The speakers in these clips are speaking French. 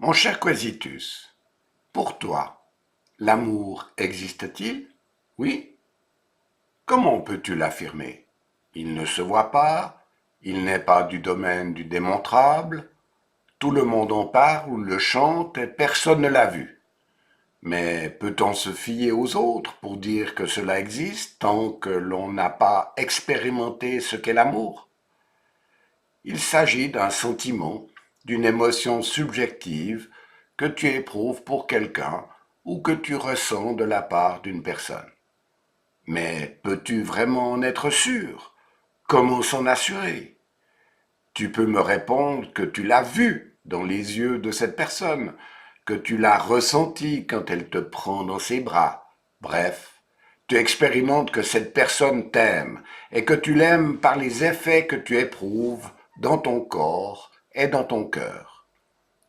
Mon cher Quesitus, pour toi, l'amour existe-t-il? Oui? Comment peux-tu l'affirmer? Il ne se voit pas, il n'est pas du domaine du démontrable, tout le monde en parle ou le chante et personne ne l'a vu. Mais peut-on se fier aux autres pour dire que cela existe tant que l'on n'a pas expérimenté ce qu'est l'amour? Il s'agit d'un sentiment, d'une émotion subjective que tu éprouves pour quelqu'un ou que tu ressens de la part d'une personne. Mais peux-tu vraiment en être sûr? Comment s'en assurer? Tu peux me répondre que tu l'as vu dans les yeux de cette personne, que tu l'as ressenti quand elle te prend dans ses bras. Bref, tu expérimentes que cette personne t'aime et que tu l'aimes par les effets que tu éprouves dans ton corps et dans ton cœur.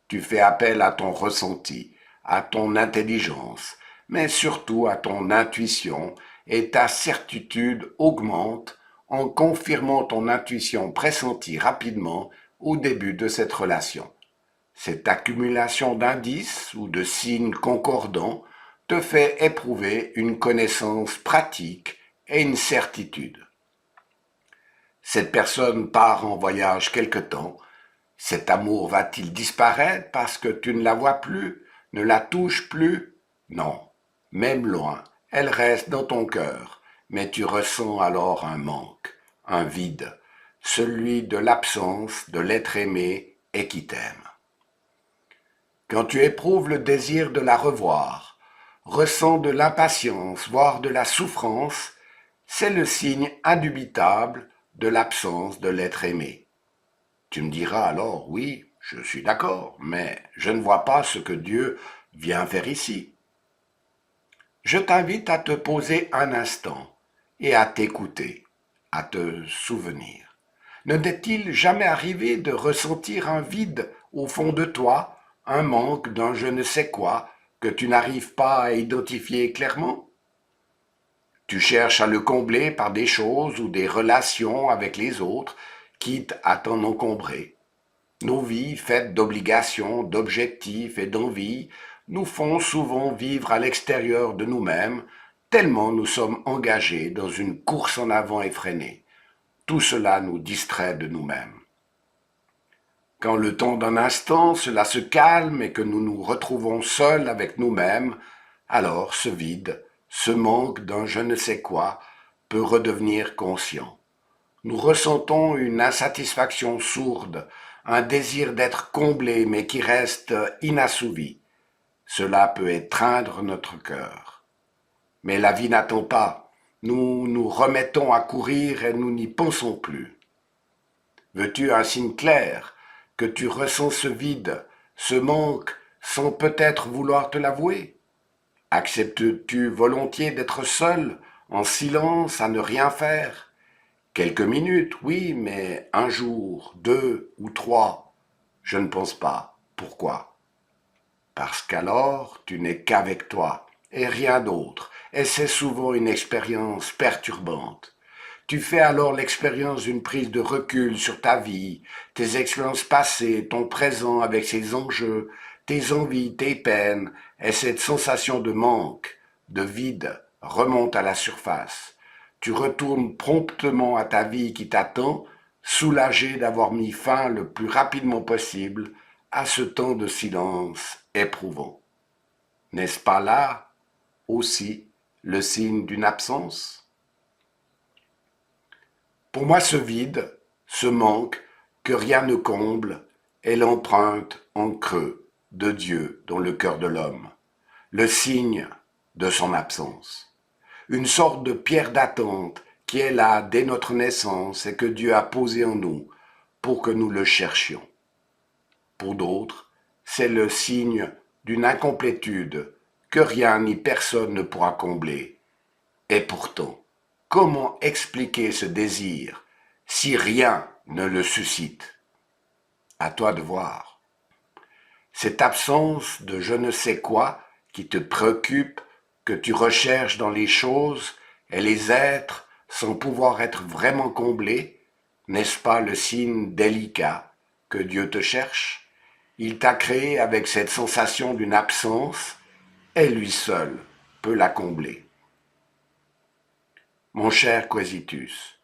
Tu fais appel à ton ressenti, à ton intelligence, mais surtout à ton intuition, et ta certitude augmente en confirmant ton intuition pressentie rapidement au début de cette relation. Cette accumulation d'indices ou de signes concordants te fait éprouver une connaissance pratique et une certitude. Cette personne part en voyage quelque temps. Cet amour va-t-il disparaître parce que tu ne la vois plus, ne la touches plus? Non, même loin, elle reste dans ton cœur, mais tu ressens alors un manque, un vide, celui de l'absence de l'être aimé et qui t'aime. Quand tu éprouves le désir de la revoir, ressens de l'impatience, voire de la souffrance, c'est le signe indubitable de l'absence de l'être aimé. Tu me diras alors, oui, je suis d'accord, mais je ne vois pas ce que Dieu vient faire ici. Je t'invite à te poser un instant et à t'écouter, à te souvenir. Ne t'est-il jamais arrivé de ressentir un vide au fond de toi, un manque d'un je ne sais quoi que tu n'arrives pas à identifier clairement? Tu cherches à le combler par des choses ou des relations avec les autres, quitte à t'en encombrer. Nos vies faites d'obligations, d'objectifs et d'envies nous font souvent vivre à l'extérieur de nous-mêmes, tellement nous sommes engagés dans une course en avant effrénée. Tout cela nous distrait de nous-mêmes. Quand le temps d'un instant cela se calme et que nous nous retrouvons seuls avec nous-mêmes, alors ce vide, ce manque d'un je ne sais quoi, peut redevenir conscient. Nous ressentons une insatisfaction sourde, un désir d'être comblé mais qui reste inassouvi. Cela peut étreindre notre cœur. Mais la vie n'attend pas. Nous nous remettons à courir et nous n'y pensons plus. Veux-tu un signe clair que tu ressens ce vide, ce manque, sans peut-être vouloir te l'avouer? Acceptes-tu volontiers d'être seul, en silence, à ne rien faire? Quelques minutes, oui, mais un jour, deux ou trois, je ne pense pas. Pourquoi? Parce qu'alors tu n'es qu'avec toi et rien d'autre, et c'est souvent une expérience perturbante. Tu fais alors l'expérience d'une prise de recul sur ta vie, tes expériences passées, ton présent avec ses enjeux, tes envies, tes peines, et cette sensation de manque, de vide, remonte à la surface. Tu retournes promptement à ta vie qui t'attend, soulagé d'avoir mis fin le plus rapidement possible à ce temps de silence éprouvant. N'est-ce pas là aussi le signe d'une absence? Pour moi, ce vide, ce manque que rien ne comble, est l'empreinte en creux de Dieu dans le cœur de l'homme, le signe de son absence, une sorte de pierre d'attente qui est là dès notre naissance et que Dieu a posée en nous pour que nous le cherchions. Pour d'autres, c'est le signe d'une incomplétude que rien ni personne ne pourra combler. Et pourtant, comment expliquer ce désir si rien ne le suscite? À toi de voir. Cette absence de je ne sais quoi qui te préoccupe, que tu recherches dans les choses et les êtres sans pouvoir être vraiment comblés, n'est-ce pas le signe délicat que Dieu te cherche? Il t'a créé avec cette sensation d'une absence et lui seul peut la combler. Mon cher Quesitus,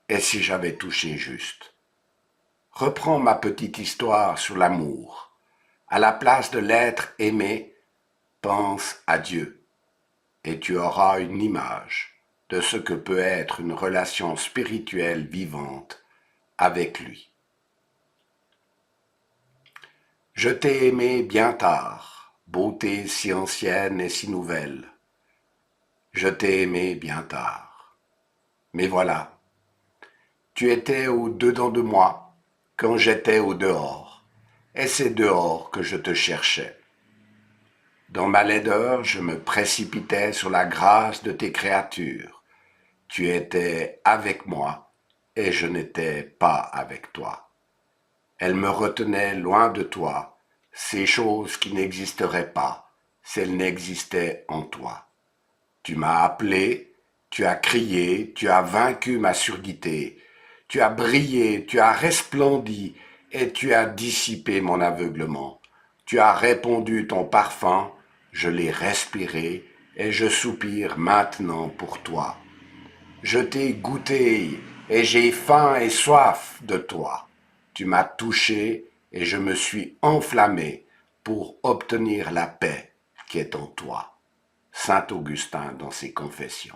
et si j'avais touché juste? Reprends ma petite histoire sur l'amour. À la place de l'être aimé, pense à Dieu, et tu auras une image de ce que peut être une relation spirituelle vivante avec lui. Je t'ai aimé bien tard, beauté si ancienne et si nouvelle. Je t'ai aimé bien tard. Mais voilà, tu étais au-dedans de moi quand j'étais au dehors, et c'est dehors que je te cherchais. Dans ma laideur, je me précipitais sur la grâce de tes créatures. Tu étais avec moi, et je n'étais pas avec toi. Elles me retenaient loin de toi, ces choses qui n'existeraient pas, si elles n'existaient en toi. Tu m'as appelé, tu as crié, tu as vaincu ma surdité, tu as brillé, tu as resplendi, et tu as dissipé mon aveuglement. Tu as répandu ton parfum, je l'ai respiré, et je soupire maintenant pour toi. Je t'ai goûté, et j'ai faim et soif de toi. Tu m'as touché, et je me suis enflammé pour obtenir la paix qui est en toi. Saint Augustin dans ses Confessions.